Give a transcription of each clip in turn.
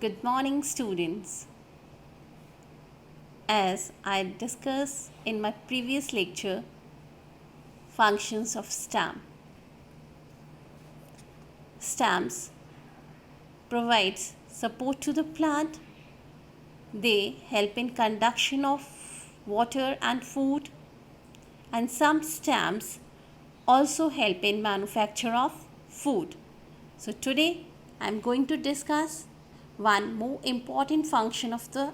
Good morning, students. As I discussed in my previous lecture, functions of stamp. Stamps provides support to the plant. They help in conduction of water and food, and some stamps also help in manufacture of food. So today I am going to discuss one more important function of the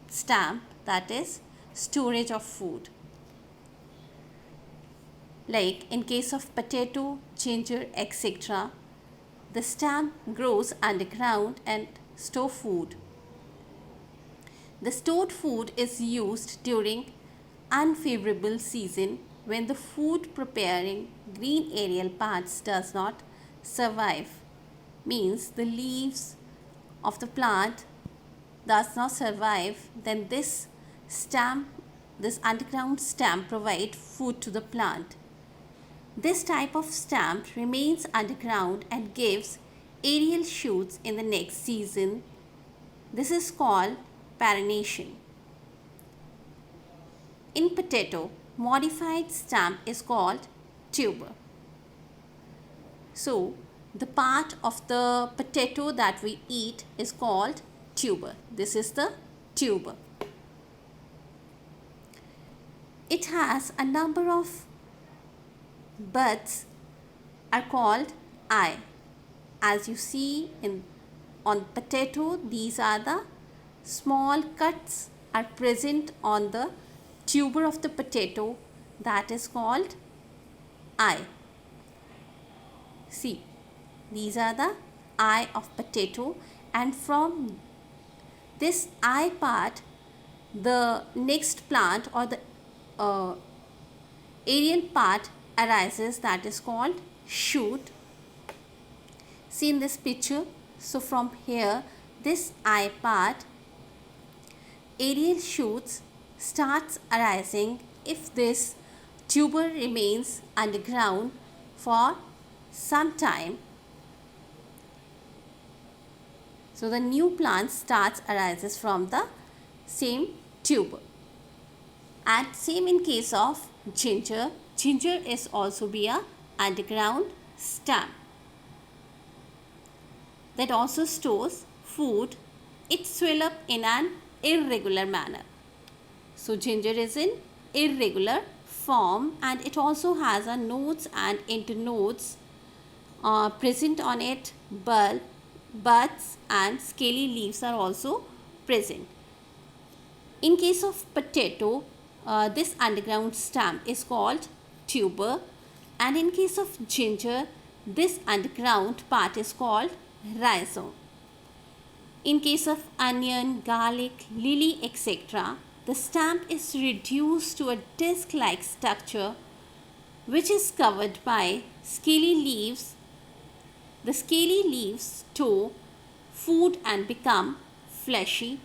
stamp, that is storage of food. Like in case of potato, ginger, etc., the stamp grows underground and store food. The stored food is used during unfavorable season when the food preparing green aerial parts does not survive. Means the leaves of the plant does not survive, then this underground stamp provide food to the plant. This type of stamp remains underground and gives aerial shoots in the next season. This is called parenation. In potato, modified stamp is called tuber. So, the part of the potato that we eat is called tuber. This is the tuber. It has a number of buds are called eye. As you see on potato, these are the small cuts are present on the tuber of the potato, that is called eye. See, these are the eye of potato, and from this eye part the next plant or the aerial part arises, that is called shoot. See in this picture, so from here this eye part aerial shoots starts arising if this tuber remains underground for some time. So the new plant starts arises from the same tuber. And same in case of ginger. Ginger is also be a underground stamp that also stores food. It swell up in an irregular manner. So ginger is in irregular form, and it also has a nodes and internodes present on it. Buds and scaly leaves are also present. In case of potato, this underground stamp is called tuber, and in case of ginger, this underground part is called rhizome. In case of onion, garlic, lily, etc., the stamp is reduced to a disc-like structure which is covered by scaly leaves. The scaly leaves store food and become fleshy.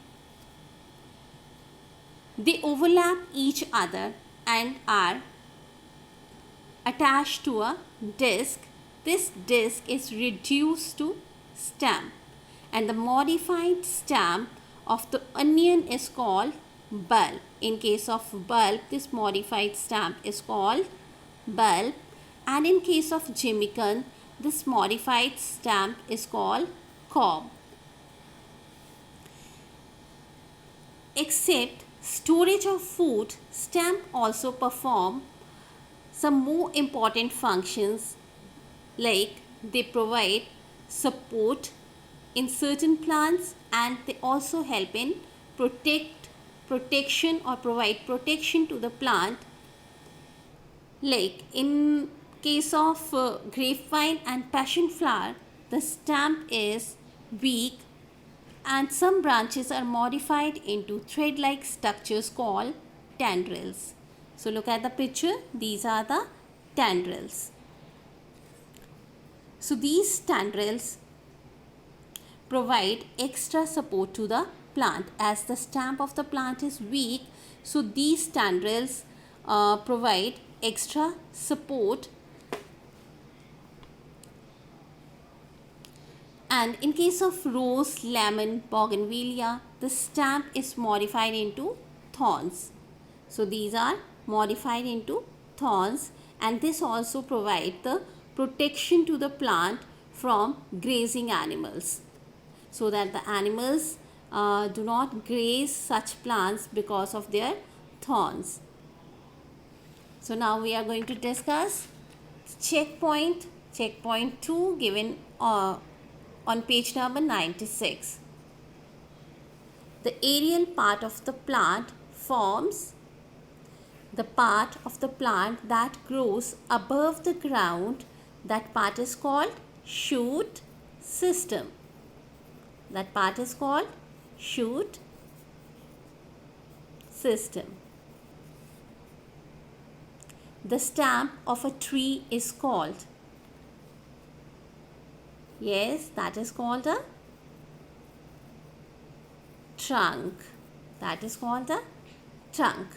They overlap each other and are attached to a disc. This disc is reduced to stamp, and the modified stamp of the onion is called bulb. In case of bulb, this modified stamp is called bulb, and in case of jimmican, this modified stamp is called cob. Except storage of food, stamp also perform some more important functions, like they provide support in certain plants, and they also help in protection or provide protection to the plant. Like in case of grapevine and passion flower, the stamp is weak and some branches are modified into thread-like structures called tendrils. So look at the picture, these are the tendrils. So these tendrils provide extra support to the plant. As the stamp of the plant is weak, so these tendrils provide extra support, And in case of rose, lemon, bougainvillea, the stamp is modified into thorns. So these are modified into thorns, and this also provides the protection to the plant from grazing animals, so that the animals do not graze such plants because of their thorns. So now we are going to discuss checkpoint 2 given on page number 96. The aerial part of the plant forms the part of the plant that grows above the ground. That part is called shoot system. That part is called shoot system. The stamp of a tree is called, yes, that is called a trunk. That is called a trunk.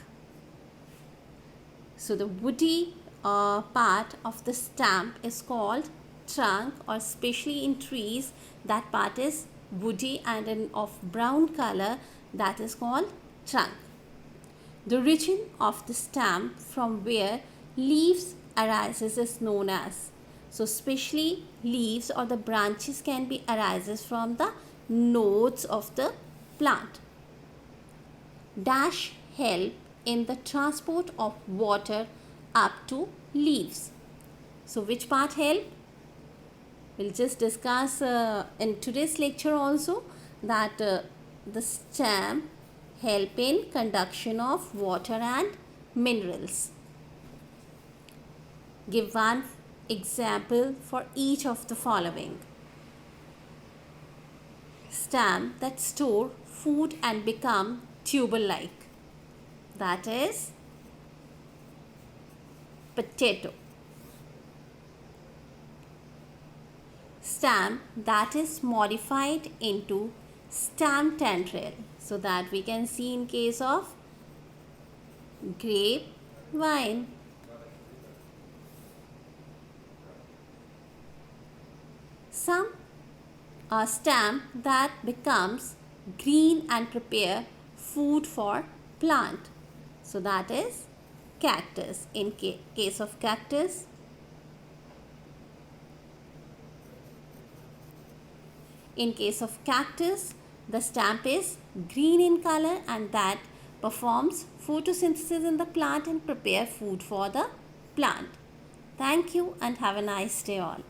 So the woody part of the stamp is called trunk, or especially in trees that part is woody and of brown color, that is called trunk. The region of the stamp from where leaves arises is known as, so especially leaves or the branches can be arises from the nodes of the plant. Dash help in the transport of water up to leaves. So which part help? We'll just discuss in today's lecture also that the stem help in conduction of water and minerals. Give one example for each of the following. Stem that store food and become tuber-like. That is potato. Stem that is modified into stem tendril. So that we can see in case of grape vine. Some stem that becomes green and prepare food for plant. So that is cactus. In case of cactus, the stamp is green in color, and that performs photosynthesis in the plant and prepare food for the plant. Thank you and have a nice day all.